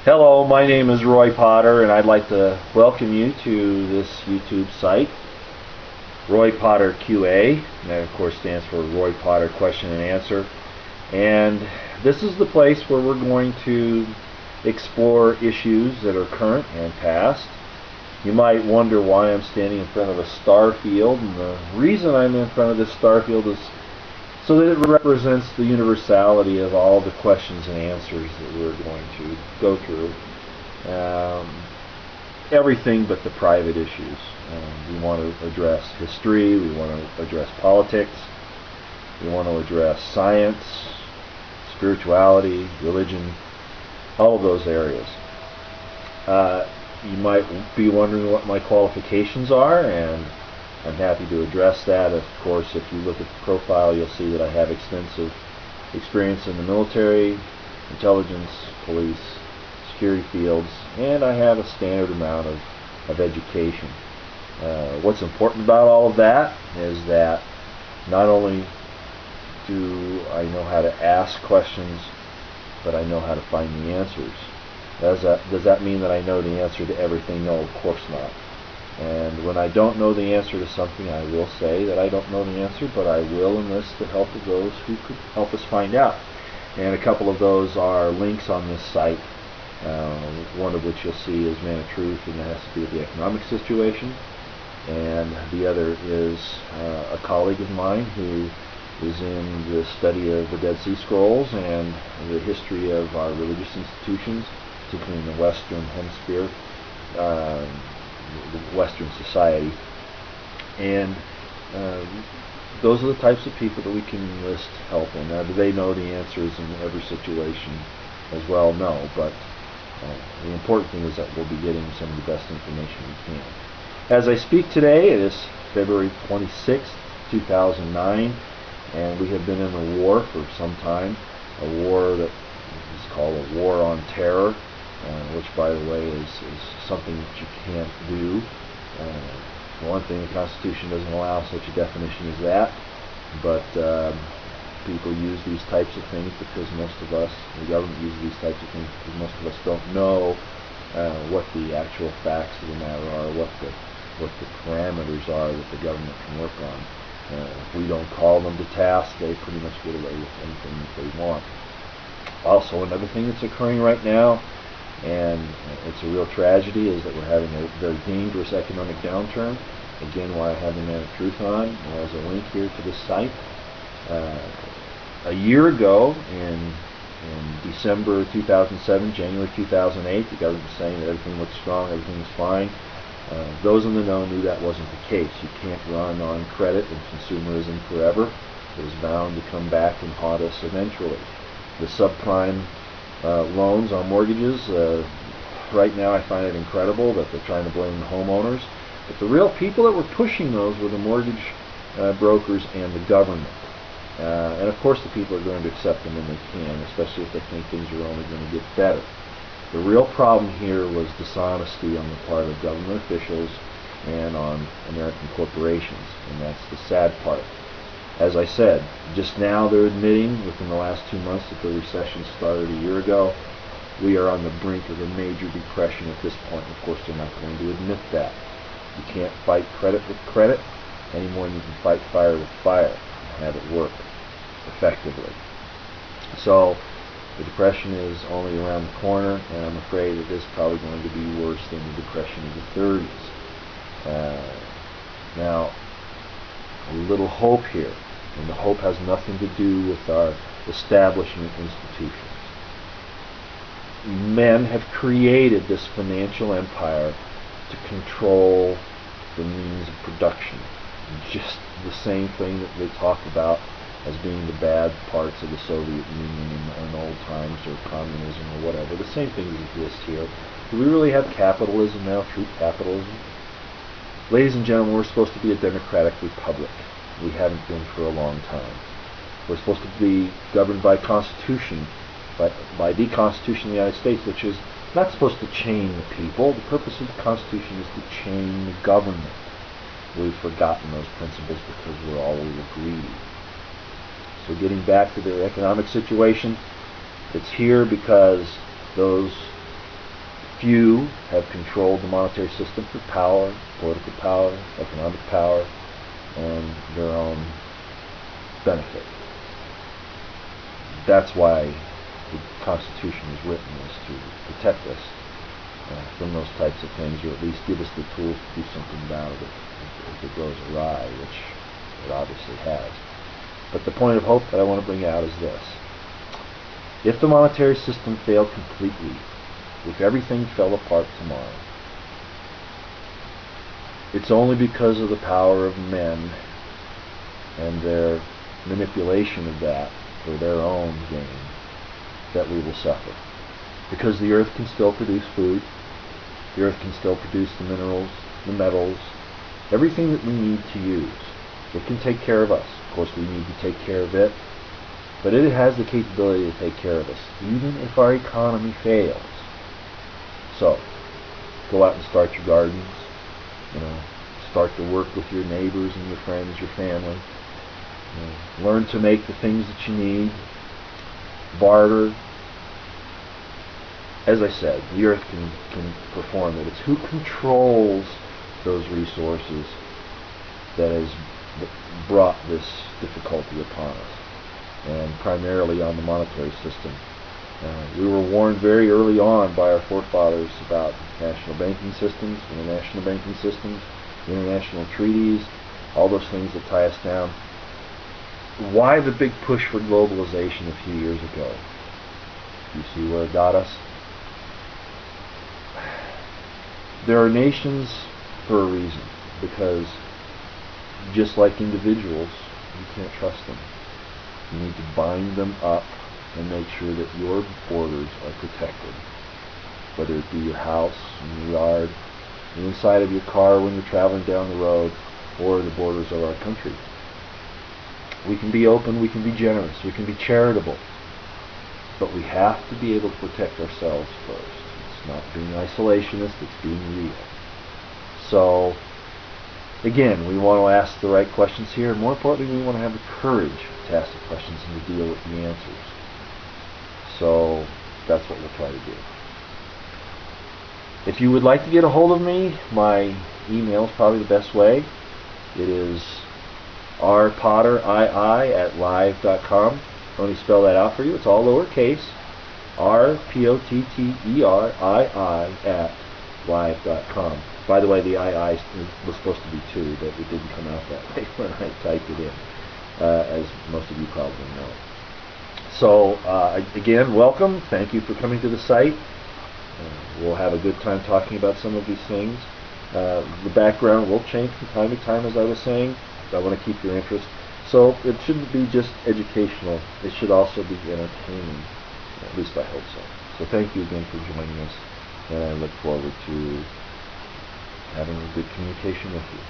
Hello, my name is Roy Potter, and I'd like to welcome you to this YouTube site, Roy Potter QA. And that, of course, stands for Roy Potter Question and Answer. And this is the place where we're going to explore issues that are current and past. You might wonder why I'm standing in front of a star field, and the reason I'm in front of this star field is so that it represents the universality of all the questions and answers that we're going to go through. Everything but the private issues. We want to address history, we want to address politics, we want to address science, spirituality, religion, all of those areas. You might be wondering what my qualifications are, and I'm happy to address that. Of course, if you look at the profile, you'll see that I have extensive experience in the military, intelligence, police, security fields, and I have a standard amount of education. What's important about all of that is that not only do I know how to ask questions, but I know how to find the answers. Does that mean that I know the answer to everything? No, of course not. And when I don't know the answer to something, I will say that I don't know the answer, but I will enlist the help of those who could help us find out. And a couple of those are links on this site, one of which you'll see is Man of Truth, and that has to do with the economic situation. And the other is a colleague of mine who is in the study of the Dead Sea Scrolls and the history of our religious institutions, particularly in the Western Hemisphere, the Western society. And those are the types of people that we can enlist help in. Now, do they know the answers in every situation as well? No, but the important thing is that we'll be getting some of the best information we can. As I speak today, it is February 26th, 2009, and we have been in a war for some time, a war that is called a war on terror, which, by the way, is something that you can't do. For one thing, the Constitution doesn't allow such a definition as that, but people use these types of things because most of us, the government uses these types of things because most of us don't know what the actual facts of the matter are, what the parameters are that the government can work on. If we don't call them to task, they pretty much get away with anything that they want. Also, another thing that's occurring right now, and it's a real tragedy, is that we're having a very dangerous economic downturn. Again, why I have the Man of Truth on. There's a link here to this site. A year ago, in December 2007, January 2008, the government was saying that everything looked strong, everything was fine. Those in the know knew that wasn't the case. You can't run on credit and consumerism forever. It was bound to come back and haunt us eventually. The subprime loans on mortgages, right now I find it incredible that they're trying to blame the homeowners, but the real people that were pushing those were the mortgage brokers and the government. And of course the people are going to accept them when they can, especially if they think things are only going to get better. The real problem here was dishonesty on the part of government officials and on American corporations, and that's the sad part. As I said, just now they're admitting within the last 2 months that the recession started a year ago. We are on the brink of a major depression at this point. Of course, they're not going to admit that. You can't fight credit with credit any more than you can fight fire with fire and have it work effectively. So the depression is only around the corner, and I'm afraid that this is probably going to be worse than the depression of the 30s. Now, a little hope here, and the hope has nothing to do with our establishment institutions. Men have created this financial empire to control the means of production. Just the same thing that they talk about as being the bad parts of the Soviet Union in old times, or communism, or whatever. The same things exist here. Do we really have capitalism now, true capitalism? Ladies and gentlemen, we're supposed to be a democratic republic. We haven't been for a long time. We're supposed to be governed by Constitution, by the Constitution of the United States, which is not supposed to chain the people. The purpose of the Constitution is to chain the government. We've forgotten those principles because we're all a little greedy. So getting back to the economic situation, it's here because those few have controlled the monetary system for power, political power, economic power, and their own benefit. That's why the Constitution is written, is to protect us from those types of things, or at least give us the tools to do something about it if it goes awry, which it obviously has. But the point of hope that I want to bring out is this. If the monetary system failed completely, if everything fell apart tomorrow, it's only because of the power of men and their manipulation of that for their own gain that we will suffer. Because the earth can still produce food, the earth can still produce the minerals, the metals, everything that we need to use. It can take care of us. Of course, we need to take care of it, but it has the capability to take care of us, even if our economy fails. So, go out and start your gardens, start to work with your neighbors and your friends, your family. Learn to make the things that you need, barter. As I said, the earth can perform it. It's who controls those resources that has brought this difficulty upon us, and primarily on the monetary system. We were warned very early on by our forefathers about national banking systems, international banking systems, international treaties, all those things that tie us down. Why the big push for globalization a few years ago? You see where it got us? There are nations for a reason, because just like individuals, you can't trust them. You need to bind them up and make sure that your borders are protected, whether it be your house, in your yard, the inside of your car when you're traveling down the road, or the borders of our country. We can be open, we can be generous, we can be charitable, but we have to be able to protect ourselves first. It's not being isolationist, it's being real. So, again, we want to ask the right questions here. More importantly, we want to have the courage to ask the questions and to deal with the answers. So, that's what we'll try to do. If you would like to get a hold of me, my email is probably the best way. It is rpotterii@live.com. Let me spell that out for you. It's all lowercase. rpotterii@live.com. By the way, the II was supposed to be 2, but it didn't come out that way when I typed it in, as most of you probably know. So, again, welcome. Thank you for coming to the site. We'll have a good time talking about some of these things. The background will change from time to time, as I was saying. I want to keep your interest. So it shouldn't be just educational. It should also be entertaining. At least I hope so. So thank you again for joining us, and I look forward to having a good communication with you.